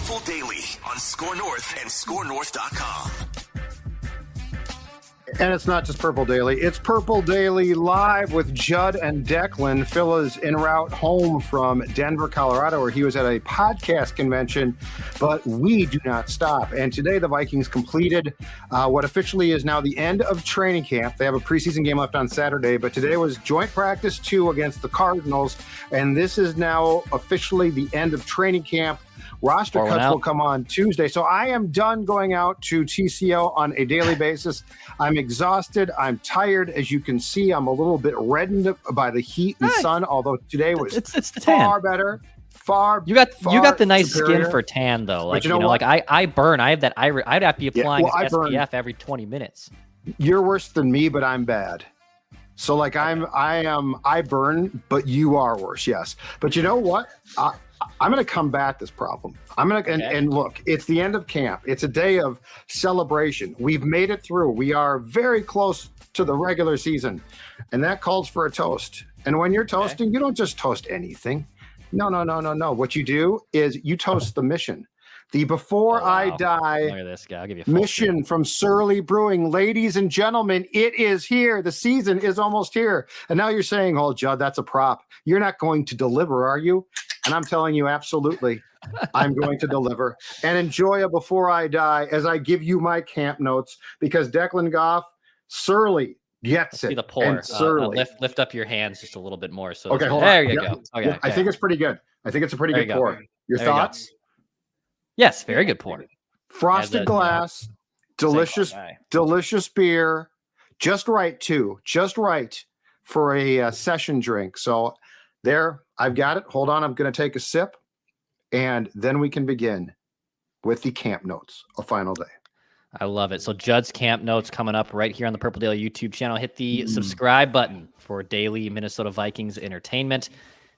Purple Daily on Score North and ScoreNorth.com. And it's not just Purple Daily. It's Purple Daily Live with Judd and Declan. Phil is en route home from Denver, Colorado, where he was at a podcast convention, but we do not stop. And today the Vikings completed what officially is now the end of training camp. They have a preseason game left on Saturday, but today was joint practice 2 against the Cardinals, and this is now officially the end of training camp. Roster cuts will come on Tuesday. So I am done going out to TCO on a daily basis. I'm exhausted. I'm tired. As you can see, I'm a little bit reddened by the heat and sun, although today was it's the far tan. better. You got the nice superior skin for tan, though. Like, you know what? like I burn. I have that. I'd have to be applying SPF burn. every 20 minutes. You're worse than me, but I'm bad. So like I burn, but you are worse. Yes. But you know what? I'm going to combat this problem. And look, it's the end of camp. It's a day of celebration. We've made it through. We are very close to the regular season, and that calls for a toast. And when you're toasting, you don't just toast anything. No. What you do is you toast the mission. The Before I Die Look at this guy. I'll give you a full mission screen. from Surly Brewing. Ladies and gentlemen, it is here. The season is almost here. And now you're saying, oh, Judd, that's a prop. You're not going to deliver, are you? And I'm telling you, absolutely, I'm going to deliver. And enjoy a Before I Die as I give you my camp notes, because Declan Goff, Surly gets it. See the pour. And Surly. Lift up your hands just a little bit more. So Okay, hold there on. you Yeah, go. Okay, yeah, I think it's pretty good. I think it's a pretty There good you go. pour. Your There you go. thoughts? Yes, very good pour. Frosted glass, delicious beer, just right too, just right for a session drink. So there, I've got it. Hold on, I'm going to take a sip, and then we can begin with the camp notes, a final day. I love it. So Judd's camp notes coming up right here on the Purple Daily YouTube channel. Hit the subscribe button for daily Minnesota Vikings entertainment.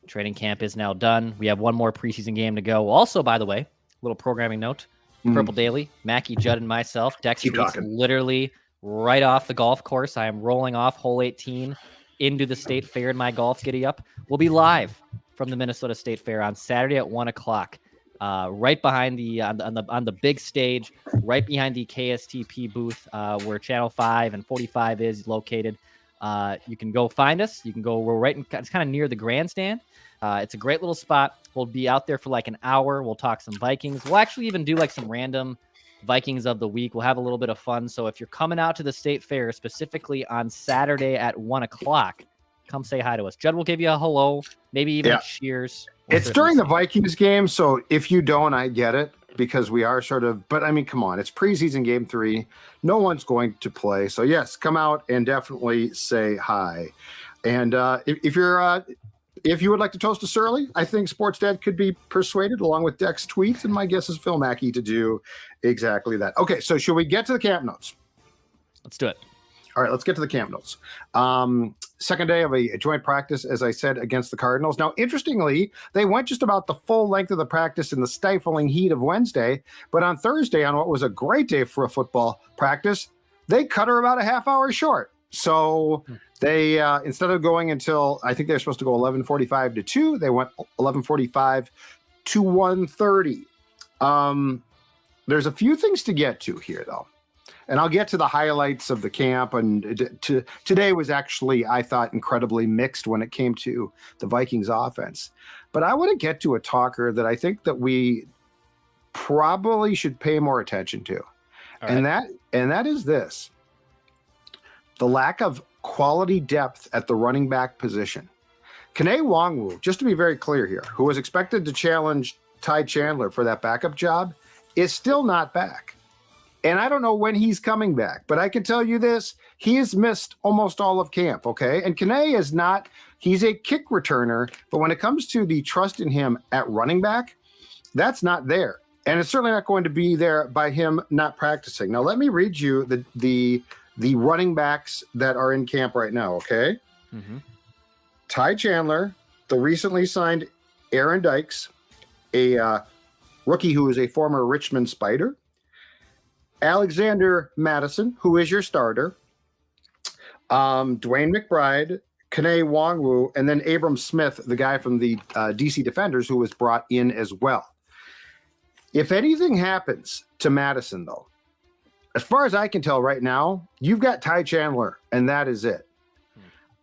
Training camp is now done. We have one more preseason game to go. Also, by the way, little programming note, Purple Daily, Mekhi, Judd, and myself. Dex Street's literally right off the golf course. I am rolling off hole 18 into the State Fair in my golf giddy up. We'll be live from the Minnesota State Fair on Saturday at 1 o'clock, right behind the on the big stage, right behind the KSTP booth, where Channel 5 and 45 is located. You can go find us. You can go. We're right in. It's kind of near the grandstand. It's a great little spot. We'll be out there for like an hour. We'll talk some Vikings. We'll actually even do like some random Vikings of the week. We'll have a little bit of fun. So if you're coming out to the State Fair, specifically on Saturday at 1 o'clock, come say hi to us. Judd will give you a hello, maybe even a cheers. It's during the Vikings game, so if you don't, I get it, because we are sort of, but I mean, come on, it's preseason game 3. No one's going to play. So yes, come out and definitely say hi. And if you would like to toast a Surly, I think Sports Dad could be persuaded, along with Dex tweets, and my guess is Phil Mackey, to do exactly that. Okay, so should we get to the camp notes? Let's do it. All right, let's get to the camp notes. Second day of a joint practice, as I said, against the Cardinals. Now, interestingly, they went just about the full length of the practice in the stifling heat of Wednesday, but on Thursday, on what was a great day for a football practice, they cut her about a half hour short. So they, instead of going until, I think they're supposed to go 11:45 to 2, they went 11:45 to 1:30. There's a few things to get to here, though. And I'll get to the highlights of the camp. And today was actually, I thought, incredibly mixed when it came to the Vikings offense. But I want to get to a talker that I think that we probably should pay more attention to. All and right. that is this: the lack of quality depth at the running back position. Kene Nwangwu, just to be very clear here, who was expected to challenge Ty Chandler for that backup job, is still not back. And I don't know when he's coming back, but I can tell you this: he has missed almost all of camp, okay? And Kene is not, he's a kick returner, but when it comes to the trust in him at running back, that's not there. And it's certainly not going to be there by him not practicing. Now, let me read you the running backs that are in camp right now, okay? Mm-hmm. Ty Chandler, the recently signed Aaron Dykes, a rookie who is a former Richmond Spider, Alex Mattison, who is your starter, Dwayne McBride, Kene Nwangwu, and then Abram Smith, the guy from the DC Defenders, who was brought in as well. If anything happens to Mattison, though, as far as I can tell right now, you've got Ty Chandler, and that is it.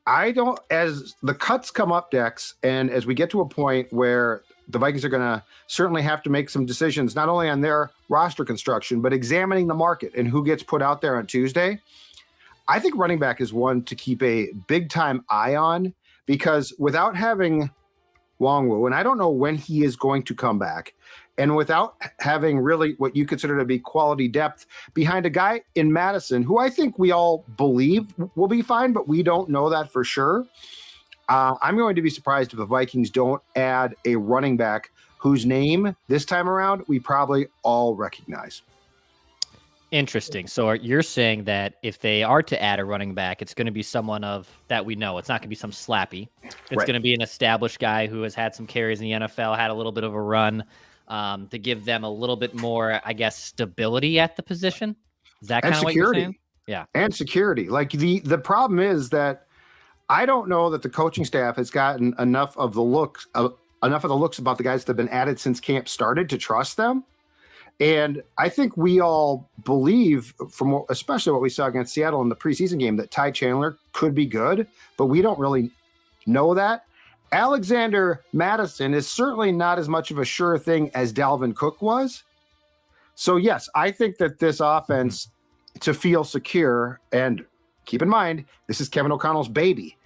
As the cuts come up, Dex, and as we get to a point where the Vikings are going to certainly have to make some decisions, not only on their roster construction, but examining the market and who gets put out there on Tuesday, I think running back is one to keep a big-time eye on, because without having Wongwu, and I don't know when he is going to come back, and without having really what you consider to be quality depth behind a guy in Mattison, who I think we all believe will be fine, but we don't know that for sure. I'm going to be surprised if the Vikings don't add a running back whose name this time around we probably all recognize. Interesting. So you're saying that if they are to add a running back, it's going to be someone that we know. It's not going to be some slappy. It's Right. going to be an established guy who has had some carries in the NFL, had a little bit of a run, to give them a little bit more, I guess, stability at the position. Is that kind of what you're saying? Yeah. And security. Like the problem is that I don't know that the coaching staff has gotten enough of the looks about the guys that have been added since camp started to trust them. And I think we all believe, especially what we saw against Seattle in the preseason game, that Ty Chandler could be good, but we don't really know that. Alexander Mattison is certainly not as much of a sure thing as Dalvin Cook was. So yes, I think that this offense, to feel secure, and keep in mind, this is Kevin O'Connell's baby.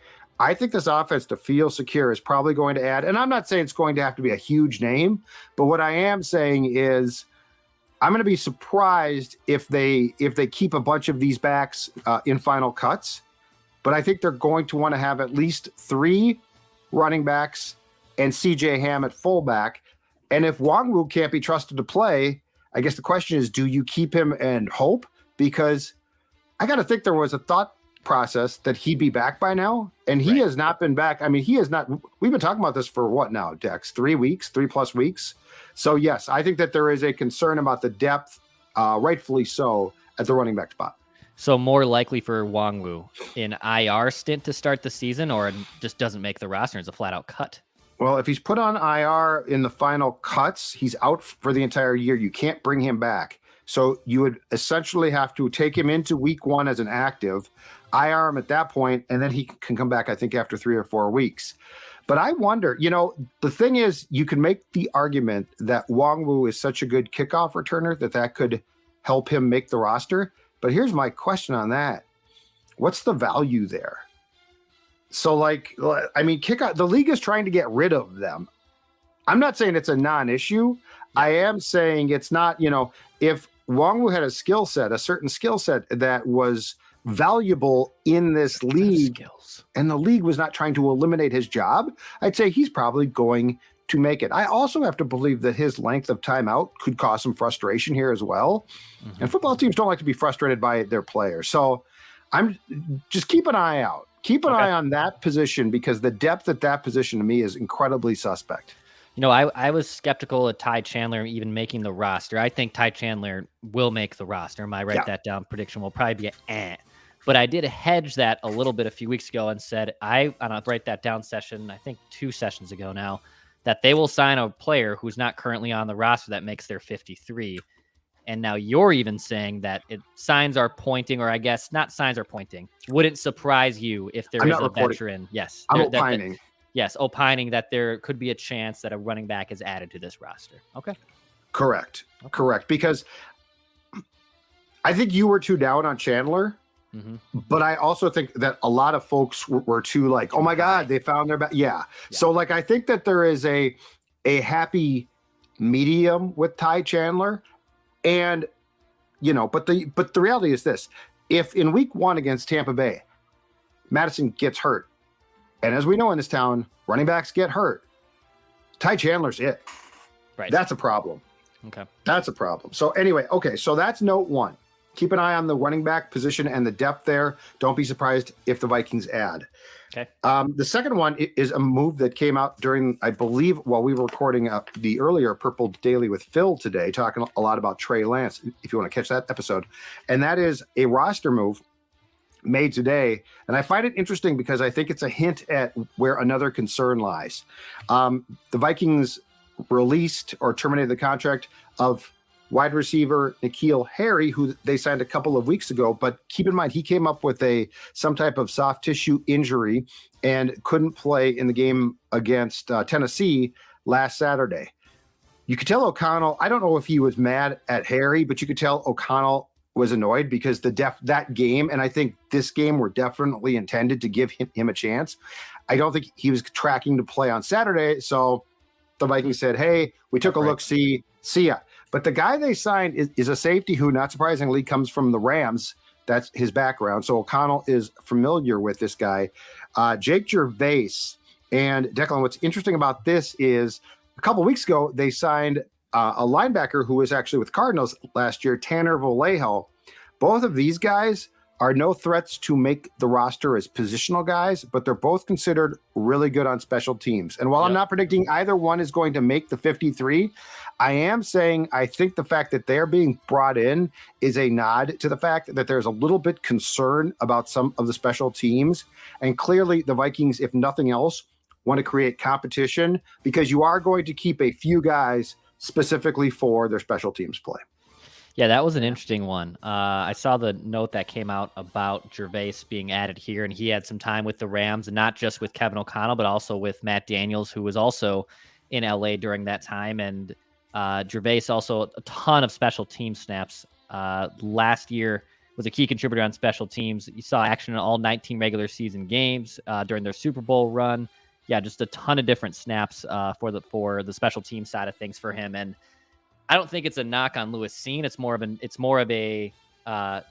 I think this offense, to feel secure, is probably going to add, and I'm not saying it's going to have to be a huge name, but what I am saying is I'm going to be surprised if they keep a bunch of these backs in final cuts, but I think they're going to want to have at least 3 running backs and CJ Ham at fullback. And if Wongwu can't be trusted to play, I guess the question is, do you keep him and hope? Because I got to think there was a thought process that he'd be back by now, and he has not been back. I mean, he has not. We've been talking about this for what now, Dex? 3+ weeks. So yes, I think that there is a concern about the depth, rightfully so, at the running back spot. So more likely for Wongwu in IR stint to start the season, or just doesn't make the roster, it's a flat out cut? Well, if he's put on IR in the final cuts, he's out for the entire year. You can't bring him back. So you would essentially have to take him into week 1 as an active, IR him at that point, and then he can come back, I think, after 3 or 4 weeks. But I wonder, the thing is, you can make the argument that Wongwu is such a good kickoff returner that could help him make the roster. But here's my question on that. What's the value there? So, kickoff, the league is trying to get rid of them. I'm not saying it's a non-issue. I am saying it's not, if Wongwu had a certain skill set that was valuable in this league, and the league was not trying to eliminate his job, I'd say he's probably going to make it. I also have to believe that his length of time out could cause some frustration here as well. Mm-hmm. And football teams don't like to be frustrated by their players. So I'm just keep an eye out. Keep an eye on that position, because the depth at that position to me is incredibly suspect. I was skeptical of Ty Chandler even making the roster. I think Ty Chandler will make the roster. My write that down prediction will probably be But I did hedge that a little bit a few weeks ago and said, on a write that down session, I think 2 sessions ago now, that they will sign a player who's not currently on the roster that makes their 53. And now you're even saying that signs are pointing, or I guess not signs are pointing. Wouldn't surprise you if there is a veteran. Yes. I'm opining. Yes, opining that there could be a chance that a running back is added to this roster. Okay. Correct. Because I think you were too down on Chandler. Mm-hmm. But I also think that a lot of folks were too like, oh my God, they found their back. Yeah. So I think that there is a happy medium with Ty Chandler. And, but the reality is this: if in week 1 against Tampa Bay, Mattison gets hurt, and as we know in this town, running backs get hurt, Ty Chandler's it. Right. That's a problem. Okay. That's a problem. So anyway, so that's note 1. Keep an eye on the running back position and the depth there. Don't be surprised if the Vikings add. Okay. The second one is a move that came out during, I believe, while we were recording the earlier Purple Daily with Phil today, talking a lot about Trey Lance, if you want to catch that episode. And that is a roster move made today. And I find it interesting because I think it's a hint at where another concern lies. The Vikings released or terminated the contract of wide receiver N'Keal Harry, who they signed a couple of weeks ago. But keep in mind, he came up with some type of soft tissue injury and couldn't play in the game against Tennessee last Saturday. You could tell O'Connell, I don't know if he was mad at Harry, but you could tell O'Connell was annoyed because that game, and I think this game, were definitely intended to give him a chance. I don't think he was tracking to play on Saturday. So the Vikings said, hey, we took a look, see ya. But the guy they signed is a safety who, not surprisingly, comes from the Rams. That's his background. So O'Connell is familiar with this guy, Jake Jervais. And Declan, what's interesting about this is a couple weeks ago, they signed a linebacker who was actually with Cardinals last year, Tanner Vallejo. Both of these guys are no threats to make the roster as positional guys, but they're both considered really good on special teams. And while I'm not predicting either one is going to make the 53, I am saying I think the fact that they're being brought in is a nod to the fact that there's a little bit concern about some of the special teams. And clearly the Vikings, if nothing else, want to create competition because you are going to keep a few guys specifically for their special teams play. Yeah, that was an interesting one. I saw the note that came out about Jervais being added here, and he had some time with the Rams, and not just with Kevin O'Connell, but also with Matt Daniels, who was also in LA during that time. And Jervais also a ton of special team snaps. Last year was a key contributor on special teams. You saw action in all 19 regular season games during their Super Bowl run. Yeah, just a ton of different snaps for the special team side of things for him. And I don't think it's a knock on Lewis Cine. It's more of a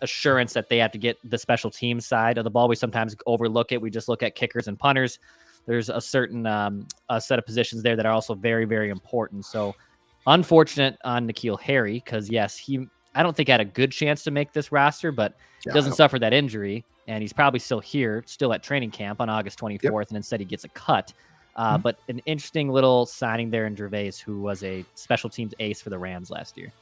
assurance that they have to get the special team side of the ball. We sometimes overlook it. We just look at kickers and punters. There's a certain set of positions there that are also very, very important. So unfortunate on N'Keal Harry, because yes, I don't think had a good chance to make this roster, but doesn't suffer that injury. And he's probably still here, still at training camp on August 24th, and instead he gets a cut. But an interesting little signing there in Gervais, who was a special teams ace for the Rams last year.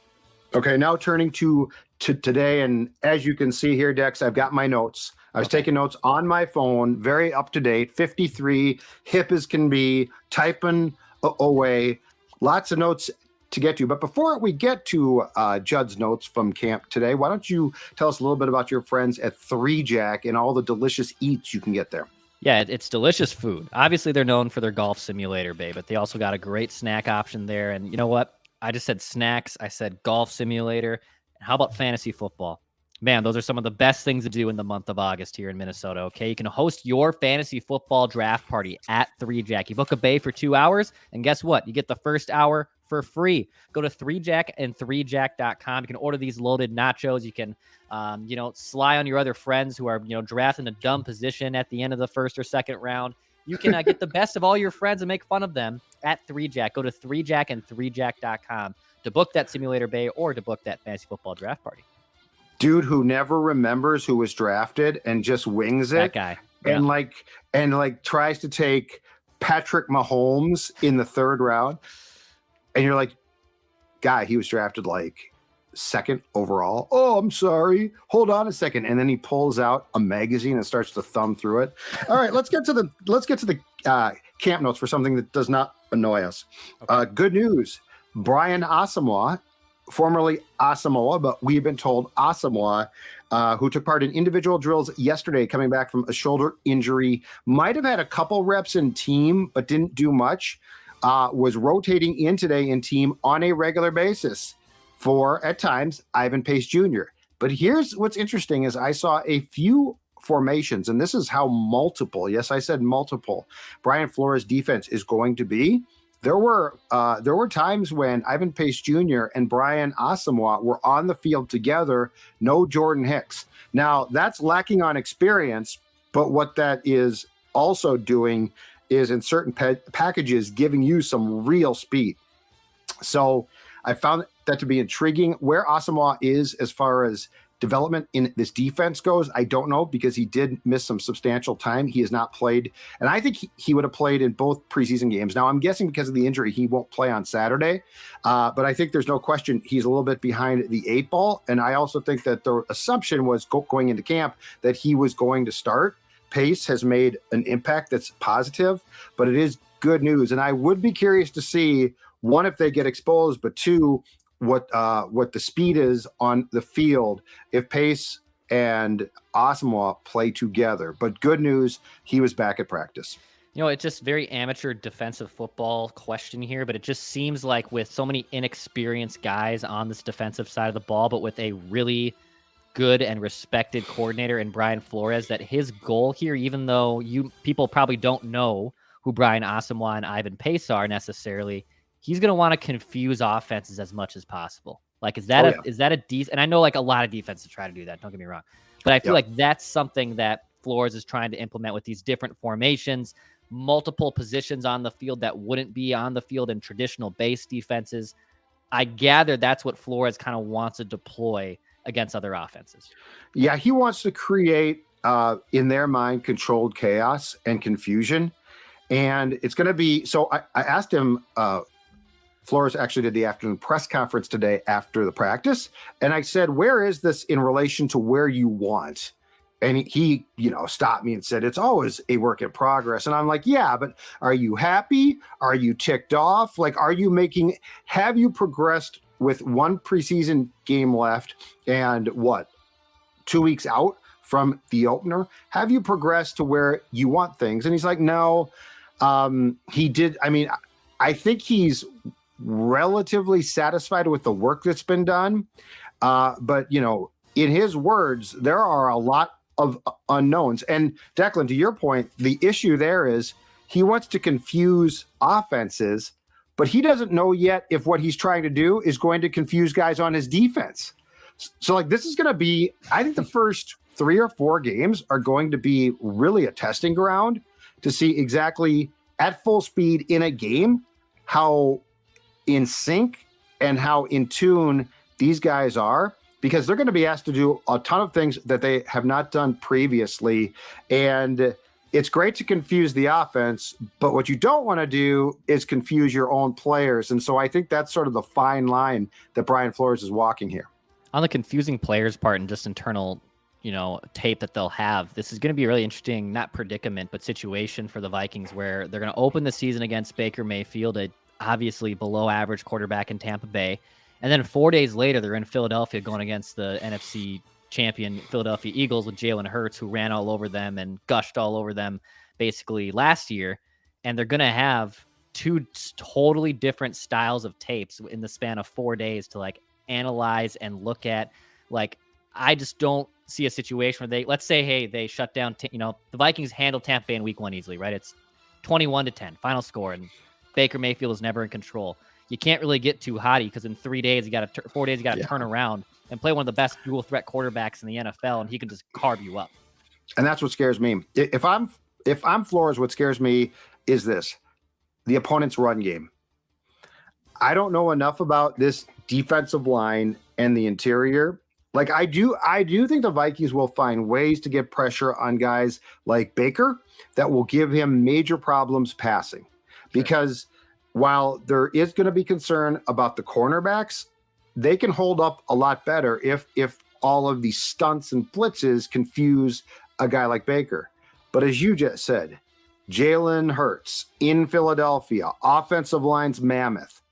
Okay, now turning to today, and as you can see here, Dex, I've got my notes. I was taking notes on my phone, very up to date, 53, hip as can be, typing away, lots of notes to get to. But before we get to Judd's notes from camp today, why don't you tell us a little bit about your friends at 3 Jack and all the delicious eats you can get there? Yeah, it's delicious food. Obviously, they're known for their golf simulator, babe, but they also got a great snack option there. And you know what? I just said snacks. I said golf simulator. How about fantasy football? Man, those are some of the best things to do in the month of August here in Minnesota, okay? You can host your fantasy football draft party at 3 Jack. You book a bay for 2 hours, and guess what? You get the first hour for free. Go to 3Jack and 3Jack.com. You can order these loaded nachos. You can, sly on your other friends who are, drafting a dumb position at the end of the first or second round. You can get the best of all your friends and make fun of them at 3Jack. Go to 3Jack and 3Jack.com to book that simulator bay or to book that fantasy football draft party. Dude who never remembers who was drafted and just wings it. That guy. Yeah. And tries to take Patrick Mahomes in the 3rd round. And you're like, guy, he was drafted like 2nd overall. Oh, I'm sorry. Hold on a second. And then he pulls out a magazine and starts to thumb through it. All right, let's get to the camp notes for something that does not annoy us. Okay. Good news. Brian Asamoah, formerly Asamoah, but we've been told Asamoah, who took part in individual drills yesterday, coming back from a shoulder injury, might have had a couple reps in team, but didn't do much, was rotating in today in team on a regular basis for, at times, Ivan Pace Jr. But here's what's interesting is I saw a few formations, and this is how multiple, yes, I said multiple, Brian Flores' defense is going to be. There were times when Ivan Pace Jr. and Brian Asamoah were on the field together, no Jordan Hicks. Now, that's lacking on experience, but what that is also doing is in certain packages giving you some real speed. So I found that to be intriguing. Where Asamoah is as far as development in this defense goes, I don't know, because he did miss some substantial time. He has not played, and I think he would have played in both preseason games. Now, I'm guessing because of the injury, he won't play on Saturday, but I think there's no question he's a little bit behind the 8 ball, and I also think that the assumption was going into camp that he was going to start. Pace has made an impact that's positive, but it is good news, and I would be curious to see one, if they get exposed, but two, what the speed is on the field if Pace and Asamoah play together. But good news, he was back at practice. It's just very amateur defensive football question here, but it just seems like with so many inexperienced guys on this defensive side of the ball, but with a really good and respected coordinator in Brian Flores, that his goal here, even though people probably don't know who Brian Asamoah and Ivan Pace are necessarily, he's going to want to confuse offenses as much as possible. Like, is that a decent? And I know like a lot of defenses try to do that. Don't get me wrong, but I feel like that's something that Flores is trying to implement with these different formations, multiple positions on the field that wouldn't be on the field in traditional base defenses. I gather that's what Flores kind of wants to deploy against other offenses. Yeah, he wants to create, in their mind, controlled chaos and confusion. And it's going to be, so I asked him, Flores actually did the afternoon press conference today after the practice. And I said, where is this in relation to where you want? And he, stopped me and said, it's always a work in progress. And I'm like, yeah, but are you happy? Are you ticked off? Like, have you progressed with one preseason game left and 2 weeks out from the opener? Have you progressed to where you want things? And he's like, no, he did. I mean, I think he's relatively satisfied with the work that's been done. But, in his words, there are a lot of unknowns. And Declan, to your point, the issue there is he wants to confuse offenses, but he doesn't know yet if what he's trying to do is going to confuse guys on his defense. So like, this is going to be, I think the first 3 or 4 games are going to be really a testing ground to see exactly at full speed in a game, how in sync and how in tune these guys are, because they're going to be asked to do a ton of things that they have not done previously. And it's great to confuse the offense, but what you don't want to do is confuse your own players. And so I think that's sort of the fine line that Brian Flores is walking here. On the confusing players part and just internal, tape that they'll have, this is going to be a really interesting, not predicament, but situation for the Vikings where they're going to open the season against Baker Mayfield, a obviously below average quarterback in Tampa Bay. And then 4 days later, they're in Philadelphia going against the NFC champion Philadelphia Eagles with Jalen Hurts, who ran all over them and gushed all over them basically last year. And they're going to have 2 totally different styles of tapes in the span of 4 days to like analyze and look at. Like, I just don't see a situation where let's say, hey, they shut down, the Vikings handled Tampa Bay in week 1 easily, right? It's 21-10 final score, and Baker Mayfield is never in control. You can't really get too hotty because in 4 days, you got to turn around and play one of the best dual threat quarterbacks in the NFL, and he can just carve you up. And that's what scares me. If I'm Flores, what scares me is this: the opponent's run game. I don't know enough about this defensive line and the interior. Like, I do think the Vikings will find ways to get pressure on guys like Baker that will give him major problems passing. Sure. Because while there is going to be concern about the cornerbacks, they can hold up a lot better if all of these stunts and blitzes confuse a guy like Baker. But as you just said, Jalen Hurts in Philadelphia, offensive line's mammoth.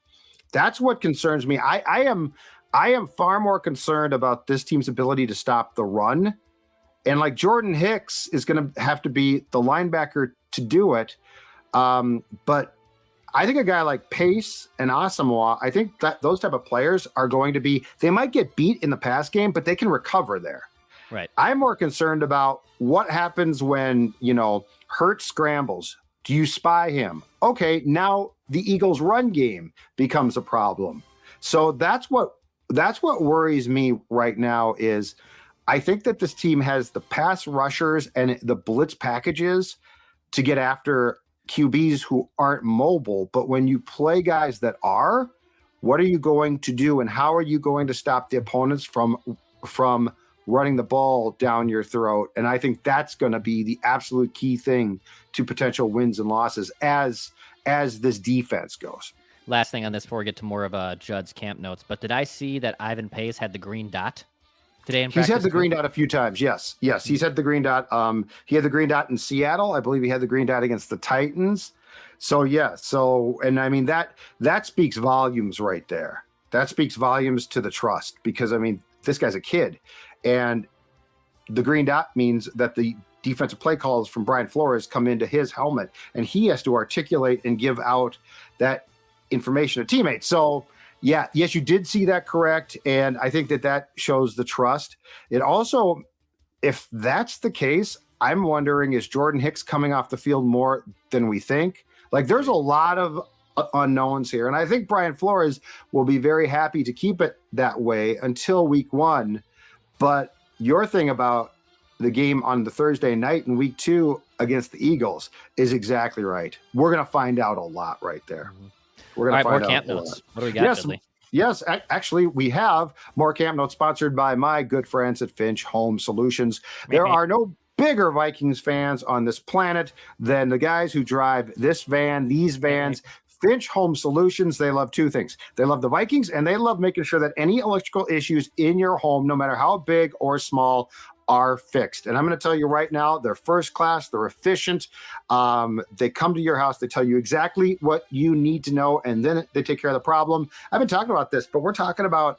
That's what concerns me. I am far more concerned about this team's ability to stop the run. And like, Jordan Hicks is going to have to be the linebacker to do it. But I think a guy like Pace and Asamoah, I think that those type of players are going to be, they might get beat in the pass game, but they can recover there. Right. I'm more concerned about what happens when, Hurts scrambles. Do you spy him? Okay, now the Eagles' run game becomes a problem. So that's what worries me right now is I think that this team has the pass rushers and the blitz packages to get after QBs who aren't mobile. But when you play guys that are, what are you going to do, and how are you going to stop the opponents from running the ball down your throat? And I think that's going to be the absolute key thing to potential wins and losses as this defense goes. Last thing on this before we get to more of Judd's camp notes, but did I see that Ivan Pace had the green dot? today in He's practice? had the green dot a few times. Yes, he's had the green dot. He had the green dot in Seattle. I believe he had the green dot against the Titans. So and I mean that speaks volumes right there. That speaks volumes to the trust, because I mean this guy's a kid, and the green dot means that the defensive play calls from Brian Flores come into his helmet, and he has to articulate and give out that information to teammates. So yes, you did see that correct, and I think that shows the trust. It also, if that's the case, I'm wondering, is Jordan Hicks coming off the field more than we think? Like, there's a lot of unknowns here, and I think Brian Flores will be very happy to keep it that way until week 1. But your thing about the game on the Thursday night in week 2 against the Eagles is exactly right. We're going to find out a lot right there. We're going to find out camp notes. What do we got, Dudley? Yes, actually, we have more camp notes sponsored by my good friends at Finch Home Solutions. There are no bigger Vikings fans on this planet than the guys who drive these vans. Finch Home Solutions, they love 2 things. They love the Vikings, and they love making sure that any electrical issues in your home, no matter how big or small, are fixed. And I'm going to tell you right now, they're first class, they're efficient. They come to your house, they tell you exactly what you need to know, and then they take care of the problem. I've been talking about this, but we're talking about,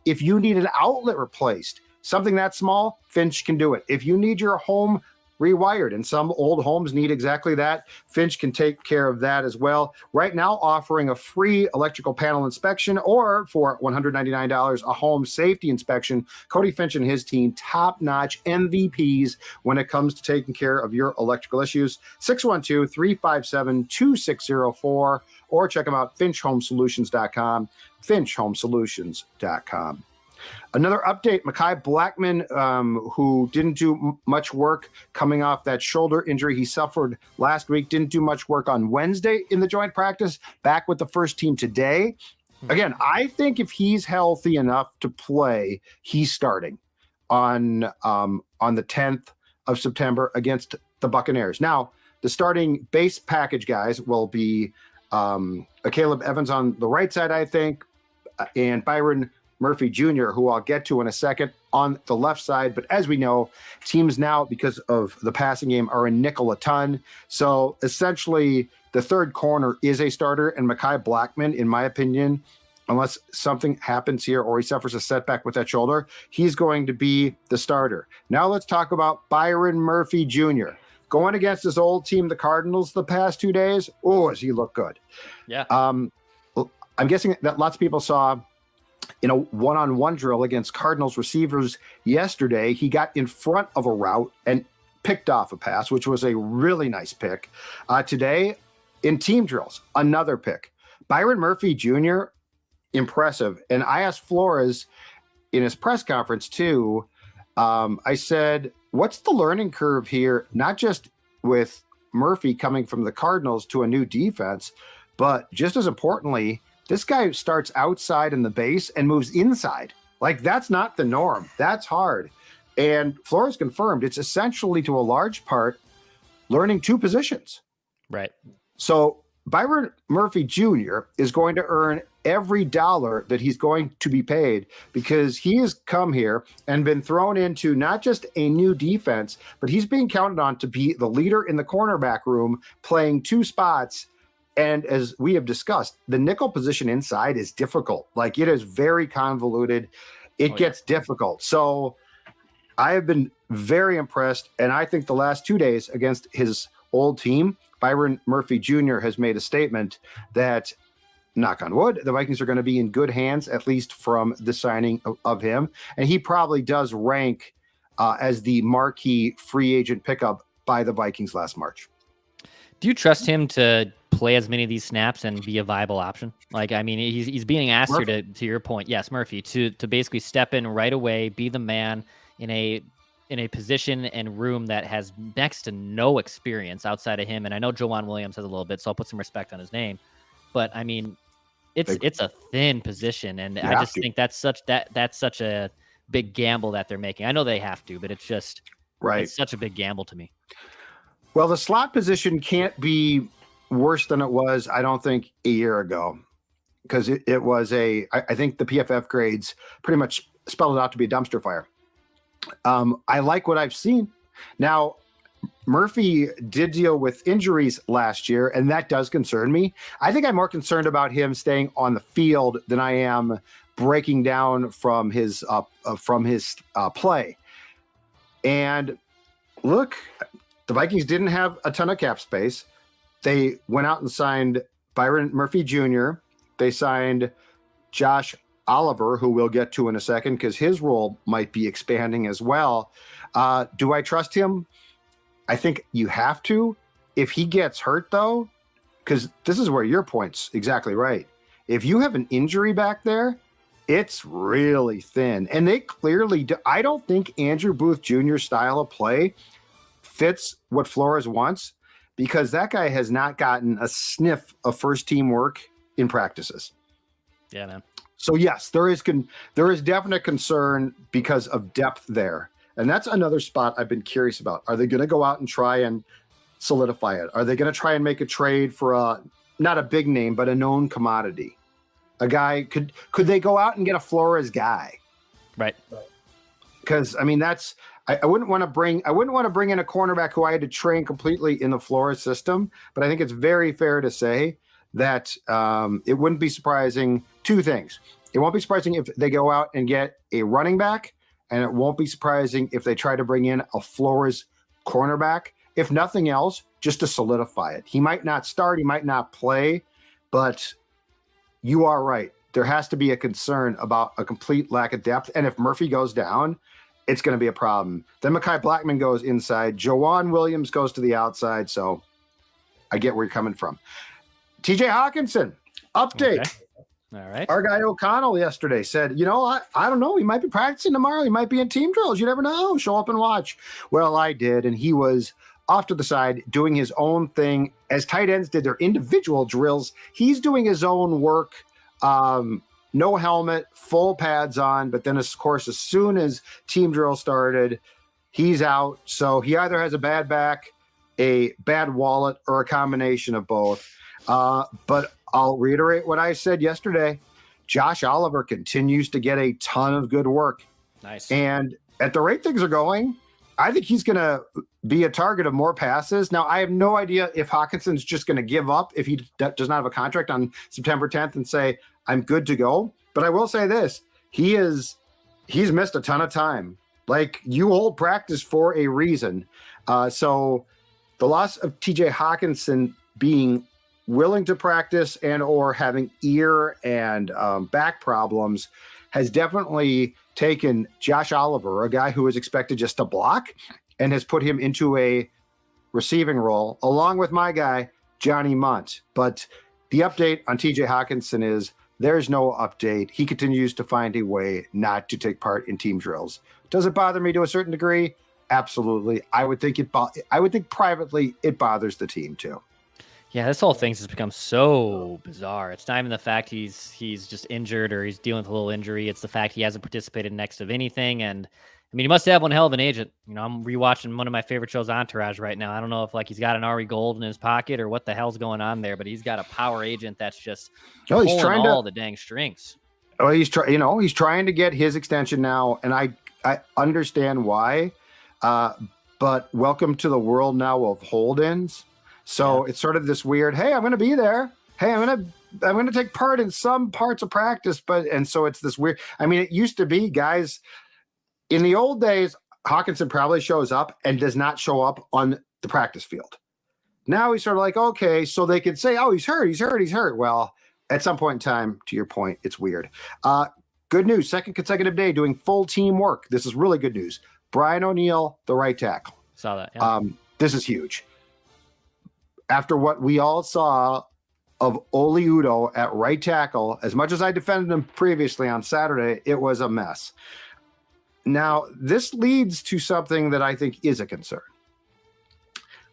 if you need an outlet replaced, something that small, Finch can do it. If you need your home rewired, and some old homes need exactly that, Finch can take care of that as well. Right now, offering a free electrical panel inspection, or for $199, a home safety inspection. Cody Finch and his team, top-notch MVPs when it comes to taking care of your electrical issues. 612-357-2604, or check them out, finchhomesolutions.com, finchhomesolutions.com. Another update, Mekhi Blackmon, who didn't do much work coming off that shoulder injury he suffered last week, didn't do much work on Wednesday in the joint practice, back with the first team today. Again, I think if he's healthy enough to play, he's starting on the 10th of September against the Buccaneers. Now, the starting base package guys will be Caleb Evans on the right side, I think, and Byron Murphy Jr., who I'll get to in a second, on the left side. But as we know, teams now, because of the passing game, are in nickel a ton. So essentially, the third corner is a starter, and Mekhi Blackmon, in my opinion, unless something happens here or he suffers a setback with that shoulder, he's going to be the starter. Now let's talk about Byron Murphy Jr. Going against his old team, the Cardinals, the past 2 days. Oh, does he look good? Yeah. I'm guessing that lots of people saw in a one-on-one drill against Cardinals receivers yesterday, he got in front of a route and picked off a pass, which was a really nice pick. Today, in team drills, another pick. Byron Murphy Jr., impressive. And I asked Flores in his press conference, too, I said, what's the learning curve here, not just with Murphy coming from the Cardinals to a new defense, but just as importantly, this guy starts outside in the base and moves inside. Like, that's not the norm. That's hard. And Flores confirmed it's essentially, to a large part, learning 2 positions. Right. So Byron Murphy Jr. is going to earn every dollar that he's going to be paid, because he has come here and been thrown into not just a new defense, but he's being counted on to be the leader in the cornerback room, playing 2 spots. And as we have discussed, the nickel position inside is difficult. Like, it is very convoluted. It gets difficult. So I have been very impressed. And I think the last 2 days against his old team, Byron Murphy Jr. has made a statement that, knock on wood, the Vikings are going to be in good hands, at least from the signing of him. And he probably does rank as the marquee free agent pickup by the Vikings last March. Do you trust him to play as many of these snaps and be a viable option? Like, I mean, he's being asked here to your point. Yes, Murphy, to basically step in right away, be the man in a position and room that has next to no experience outside of him. And I know Joanne Williams has a little bit, so I'll put some respect on his name. But I mean, it's a thin position, and I just think that's such a big gamble that they're making. I know they have to, but it's just it's such a big gamble to me. Well, the slot position can't be worse than it was, I don't think, a year ago, because it was I think the PFF grades pretty much spelled it out to be a dumpster fire. I like what I've seen. Now, Murphy did deal with injuries last year, and that does concern me. I think I'm more concerned about him staying on the field than I am breaking down from his play. And look, the Vikings didn't have a ton of cap space. They went out and signed Byron Murphy Jr. They signed Josh Oliver, who we'll get to in a second because his role might be expanding as well. Do I trust him? I think you have to. If he gets hurt, though, because this is where your point's exactly right. If you have an injury back there, it's really thin. And they clearly do. I don't think Andrew Booth Jr.'s style of play fits what Flores wants because that guy has not gotten a sniff of first-team work in practices. Yeah, man. So, yes, there is definite concern because of depth there. And that's another spot I've been curious about. Are they going to go out and try and solidify it? Are they going to try and make a trade for not a big name, but a known commodity? A guy could they go out and get a Flores guy? Right. Because I mean I wouldn't want to bring in a cornerback who I had to train completely in the Flores system. But I think it's very fair to say that it wouldn't be surprising. Two things. It won't be surprising if they go out and get a running back. And it won't be surprising if they try to bring in a Flores cornerback, if nothing else, just to solidify it. He might not start, he might not play, but you are right. There has to be a concern about a complete lack of depth. And if Murphy goes down, it's going to be a problem. Then Mekhi Blackmon goes inside. Jawan Williams goes to the outside. So I get where you're coming from. TJ Hockenson, update. Okay. All right. Our guy O'Connell yesterday said, I don't know. He might be practicing tomorrow. He might be in team drills. You never know. Show up and watch. Well, I did. And he was off to the side doing his own thing as tight ends did their individual drills. He's doing his own work. No helmet, full pads on. But then, of course, as soon as team drill started, he's out. So he either has a bad back, a bad wallet, or a combination of both. But I'll reiterate what I said yesterday. Josh Oliver continues to get a ton of good work. Nice. And at the rate things are going, I think he's going to be a target of more passes. Now, I have no idea if Hockenson's just going to give up if he does not have a contract on September 10th and say, I'm good to go. But I will say this, he's missed a ton of time. Like, you hold practice for a reason. So the loss of TJ Hockenson being willing to practice and or having ear and back problems has definitely taken Josh Oliver, a guy who is expected just to block, and has put him into a receiving role, along with my guy, Johnny Munt. But the update on TJ Hockenson is there's no update. He continues to find a way not to take part in team drills. Does it bother me to a certain degree? Absolutely. I would think privately it bothers the team too. Yeah, this whole thing's just become so bizarre. It's not even the fact he's just injured or he's dealing with a little injury. It's the fact he hasn't participated next of anything. And I mean, he must have one hell of an agent. I'm rewatching one of my favorite shows, Entourage, right now. I don't know if he's got an Ari Gold in his pocket or what the hell's going on there, but he's got a power agent that's just pulling all the dang strings. Oh, he's trying to get his extension now, and I understand why. But welcome to the world now of hold-ins. So It's sort of this weird, hey, I'm going to be there. Hey, I'm going to take part in some parts of practice. And so it's this weird, I mean, it used to be guys in the old days, Hockenson probably shows up and does not show up on the practice field. Now he's sort of like, okay, so they could say, oh, he's hurt. Well, at some point in time, to your point, it's weird. Good news, second consecutive day doing full team work. This is really good news. Brian O'Neill, the right tackle. Saw that. Yeah. This is huge. After what we all saw of Oli Udoh at right tackle, as much as I defended him previously on Saturday, it was a mess. Now, this leads to something that I think is a concern.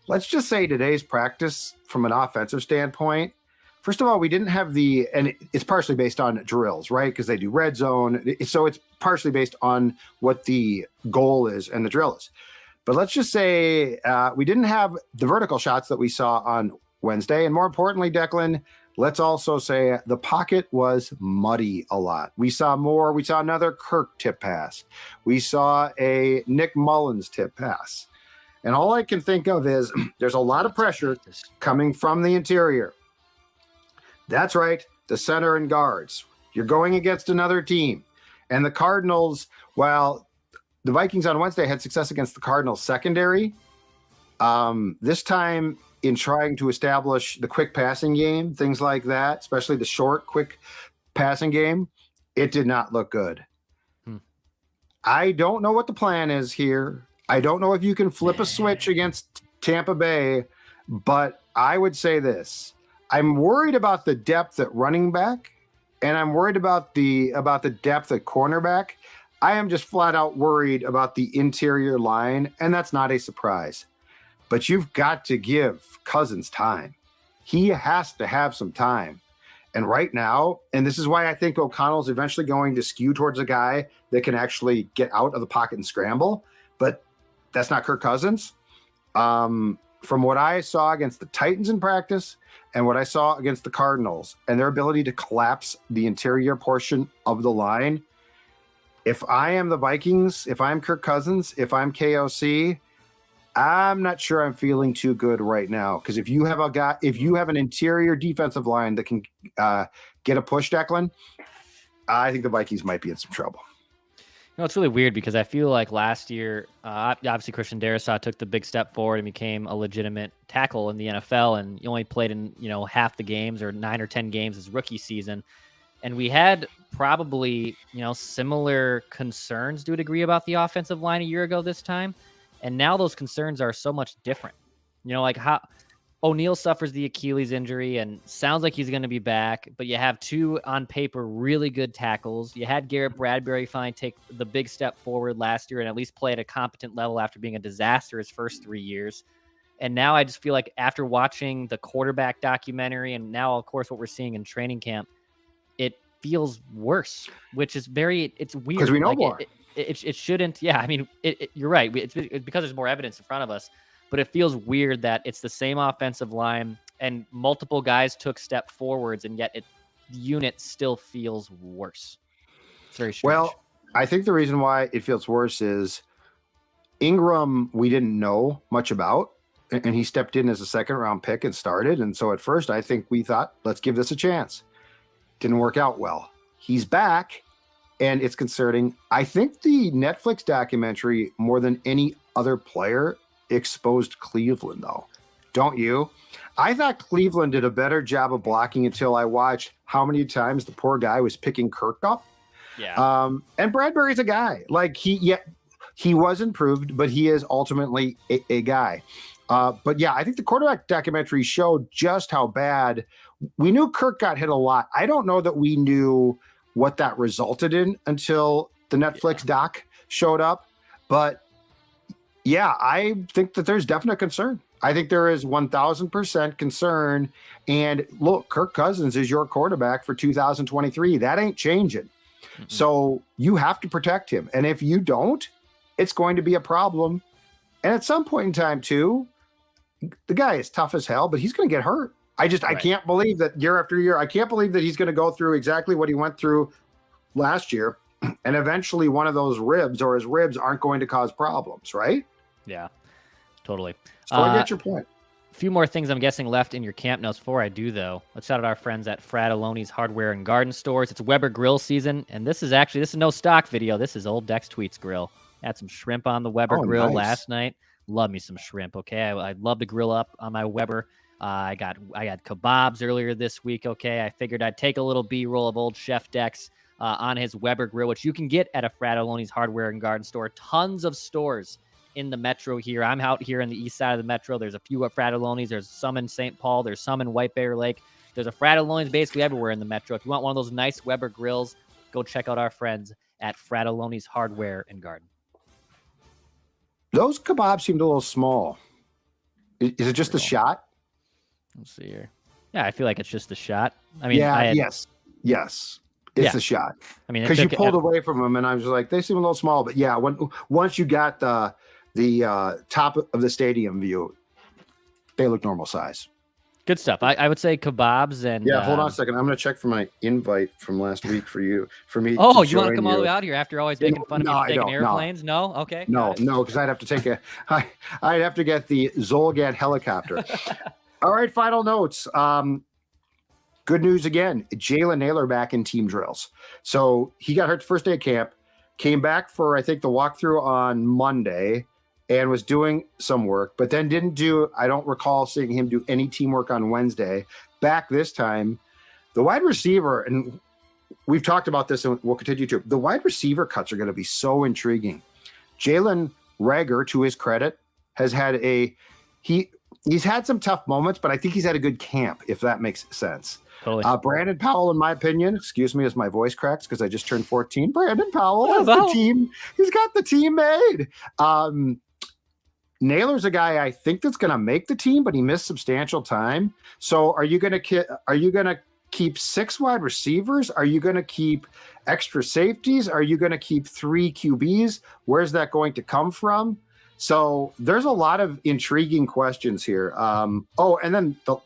Let's just say today's practice from an offensive standpoint, first of all, we didn't have and it's partially based on drills, right? Because they do red zone. So it's partially based on what the goal is and the drill is. But let's just say we didn't have the vertical shots that we saw on Wednesday. And more importantly, Declan, let's also say the pocket was muddy a lot. We saw more. We saw another Kirk tip pass. We saw a Nick Mullins tip pass. And all I can think of is there's a lot of pressure coming from the interior. That's right, the center and guards. You're going against another team. And the Cardinals, while the Vikings on Wednesday had success against the Cardinals secondary, this time in trying to establish the quick passing game, things like that, especially the short, quick passing game, it did not look good. I don't know what the plan is here. I don't know if you can flip a switch against Tampa Bay, but I would say this. I'm worried about the depth at running back, and I'm worried about the depth at cornerback. I am just flat out worried about the interior line, and that's not a surprise. But you've got to give Cousins time. He has to have some time. And right now, and this is why I think O'Connell's eventually going to skew towards a guy that can actually get out of the pocket and scramble, but that's not Kirk Cousins. From what I saw against the Titans in practice and what I saw against the Cardinals and their ability to collapse the interior portion of the line, if I am the Vikings, if I'm Kirk Cousins, if I'm KOC, I'm not sure I'm feeling too good right now. Because if you have an interior defensive line that can get a push, Declan, I think the Vikings might be in some trouble. You know, it's really weird because I feel like last year, obviously Christian Darrisaw took the big step forward and became a legitimate tackle in the NFL, and he only played in, half the games or 9 or 10 games his rookie season. And we had probably, similar concerns to a degree about the offensive line a year ago this time. And now those concerns are so much different. Like how O'Neal suffers the Achilles injury and sounds like he's going to be back, but you have two on paper really good tackles. You had Garrett Bradbury finally take the big step forward last year and at least play at a competent level after being a disaster his first 3 years. And now I just feel like after watching the quarterback documentary and now, of course, what we're seeing in training camp, it feels worse, which is it's weird. Because we know more. It shouldn't. Yeah, I mean, you're right. It's because there's more evidence in front of us. But it feels weird that it's the same offensive line and multiple guys took step forwards, and yet the unit still feels worse. It's very strange. Well, I think the reason why it feels worse is Ingram we didn't know much about, and he stepped in as a second-round pick and started. And so at first I think we thought, let's give this a chance. Didn't work out well. He's back, and it's concerning. I think the Netflix documentary, more than any other player, exposed Cleveland, though. Don't you? I thought Cleveland did a better job of blocking until I watched how many times the poor guy was picking Kirk up. Yeah. And Bradbury's a guy. Like he was improved, but he is ultimately a guy. But yeah, I think the quarterback documentary showed just how bad. We knew Kirk got hit a lot. I don't know that we knew what that resulted in until the Netflix doc showed up. But yeah, I think that there's definite concern. I think there is 1,000% concern. And look, Kirk Cousins is your quarterback for 2023. That ain't changing. Mm-hmm. So you have to protect him. And if you don't, it's going to be a problem. And at some point in time, too, the guy is tough as hell, but he's going to get hurt. I can't believe that year after year. I can't believe that he's going to go through exactly what he went through last year. And eventually one of those ribs or his ribs aren't going to cause problems, right? Yeah, totally. So I get your point. A few more things I'm guessing left in your camp notes. Before I do, though, let's shout out our friends at Fratelloni's Hardware and Garden Stores. It's Weber Grill season, and this is no stock video. This is old Dex Tweets grill. Had some shrimp on the Weber grill last night. Love me some shrimp. Okay, I'd love to grill up on my Weber. I got kebabs earlier this week. Okay, I figured I'd take a little B-roll of old Chef Dex on his Weber grill, which you can get at a Fratelloni's Hardware and Garden Store. Tons of stores in the metro here. I'm out here in the east side of the metro. There's a few at Fratelloni's. There's some in St. Paul. There's some in White Bear Lake. There's a Fratelloni's basically everywhere in the metro. If you want one of those nice Weber grills, go check out our friends at Fratelloni's Hardware and Garden. Those kebabs seemed a little small. Is it just the shot? Let's see here. Yeah, I feel like it's just the shot. I mean, yes. It's the shot. I mean, because you pulled away from them, and I was like, they seem a little small. But yeah, once you got the top of the stadium view, they look normal size. Good stuff. I would say kebabs and Yeah, hold on a second. I'm going to check for my invite from last week for me. Oh, to you want to join come all the way out here after always making fun of me for taking airplanes? No? Okay. No, because I'd have to take I'd have to get the Zolgad helicopter. All right, final notes. Good news again. Jalen Naylor back in team drills. So he got hurt the first day of camp, came back for, I think, the walkthrough on Monday, and was doing some work, but then I don't recall seeing him do any teamwork on Wednesday. Back this time, the wide receiver, and we've talked about this and we'll continue to, the wide receiver cuts are going to be so intriguing. Jalen Reagor, to his credit, has had he's had some tough moments, but I think he's had a good camp, if that makes sense. Totally. Brandon Powell, in my opinion, excuse me as my voice cracks because I just turned 14. Brandon Powell has the team. He's got the team made. Naylor's a guy I think that's going to make the team, but he missed substantial time. So are you going to keep 6 wide receivers? Are you going to keep extra safeties? Are you going to keep 3 QBs? Where's that going to come from? So there's a lot of intriguing questions here. And then the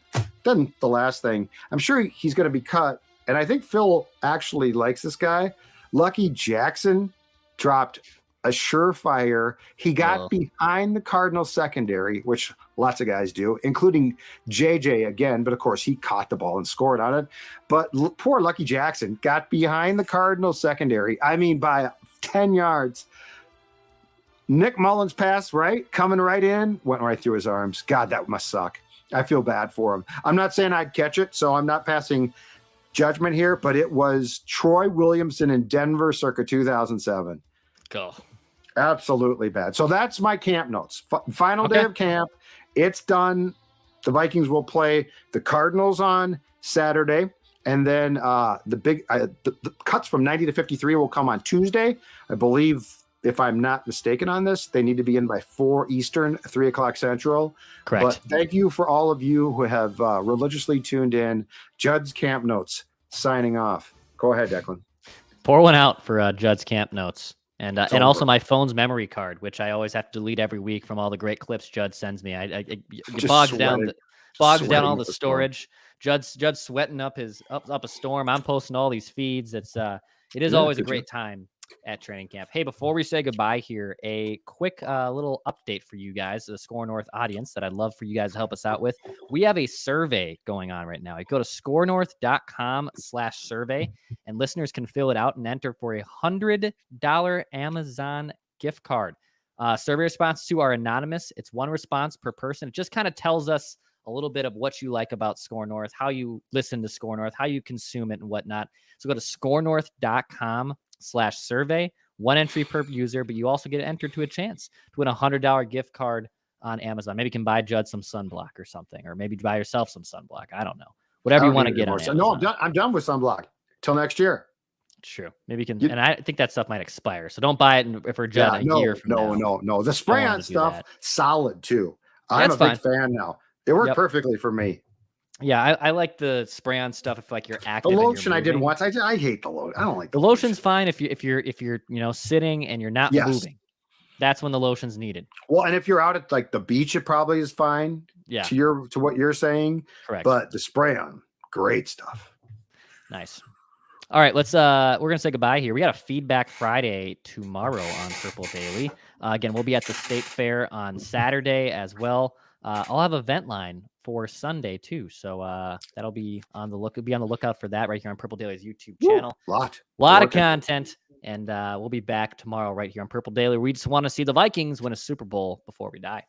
last thing, I'm sure he's going to be cut. And I think Phil actually likes this guy. Lucky Jackson dropped a surefire. He got behind the Cardinals secondary, which lots of guys do, including JJ again. But of course, he caught the ball and scored on it. But poor Lucky Jackson got behind the Cardinals secondary. I mean, by 10 yards. Nick Mullins pass, coming right in, went right through his arms. God, that must suck. I feel bad for him. I'm not saying I'd catch it, so I'm not passing judgment here, but it was Troy Williamson in Denver circa 2007. Go. Absolutely bad. So that's my camp notes. Final day of camp. It's done. The Vikings will play the Cardinals on Saturday. And then the cuts from 90 to 53 will come on Tuesday. I believe, if I'm not mistaken on this, they need to be in by 4 Eastern, 3 o'clock Central. Correct. But thank you for all of you who have religiously tuned in. Judd's Camp Notes signing off. Go ahead, Declan. Pour one out for Judd's Camp Notes. And also my phone's memory card, which I always have to delete every week from all the great clips Judd sends me. It bogs down all the storage. Judd's sweating up a storm. I'm posting all these feeds. It is always a great time at training camp. Hey, before we say goodbye here, a quick little update for you guys, the Score North audience, that I'd love for you guys to help us out with. We have a survey going on right now. You go to scorenorth.com/survey, and listeners can fill it out and enter for a $100 Amazon gift card. Survey responses to are anonymous. It's 1 response per person. It just kind of tells us a little bit of what you like about Score North, how you listen to Score North, how you consume it and whatnot. So go to scorenorth.com/survey, 1 entry per user, but you also get entered to a chance to win a $100 gift card on Amazon. Maybe you can buy Judd some sunblock or something, or maybe buy yourself some sunblock. I don't know. Whatever you want to get on Amazon. No, I'm done with sunblock till next year. True. Maybe you can, and I think that stuff might expire. So don't buy it for Judd a year from now. No. The spray on stuff, solid too. I'm a big fan now. It worked perfectly for me. Yeah, I like the spray on stuff if you're active. The lotion I did once. I hate the lotion. I don't like the lotion's fine if you're sitting and you're not moving. That's when the lotion's needed. Well, and if you're out at the beach, it probably is fine. Yeah. To what you're saying. Correct. But the spray on, great stuff. Nice. All right, we're gonna say goodbye here. We got a Feedback Friday tomorrow on Purple Daily. Again, we'll be at the State Fair on Saturday as well. I'll have a vent line for Sunday too, so that'll be on the lookout for that right here on Purple Daily's YouTube channel. Lot of content, and we'll be back tomorrow right here on Purple Daily. We just want to see the Vikings win a Super Bowl before we die.